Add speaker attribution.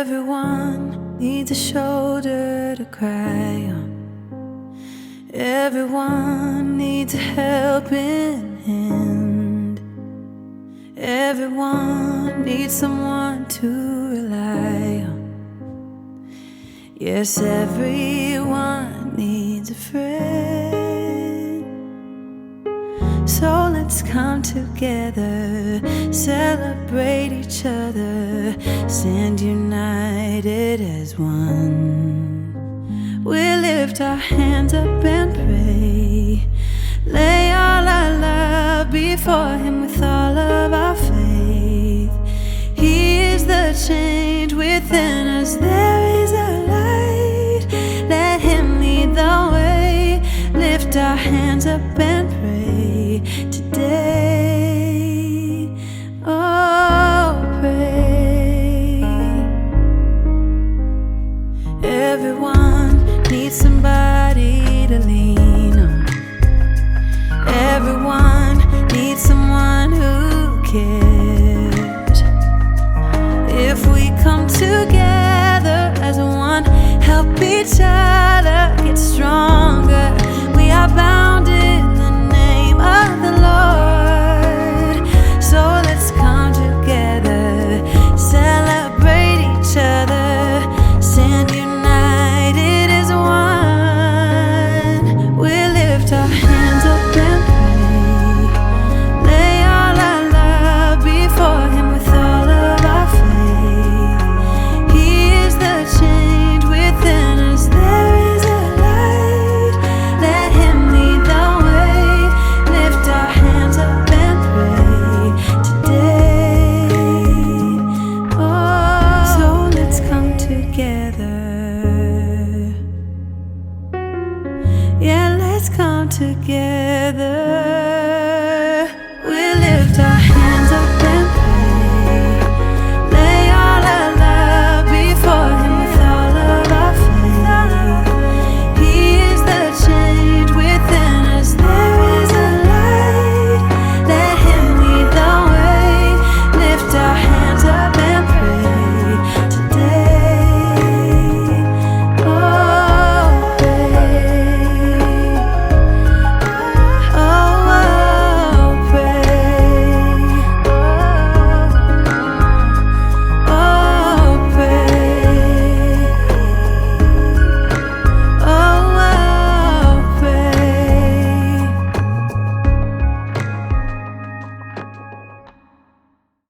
Speaker 1: Everyone needs a shoulder to cry on. Everyone needs a helping hand. Everyone needs someone to rely on. Yes, everyone needs a friend. So let's come together, celebrate each other, stand united as one. We lift our hands up and pray, lay all our love before Him with all of our faith. He is the change within us, there is a light, let Him lead the way. Lift our hands up and pray today, oh pray. Everyone needs somebody to lean on. Everyone needs someone who cares. If we come together as one, help each other get stronger, we are bound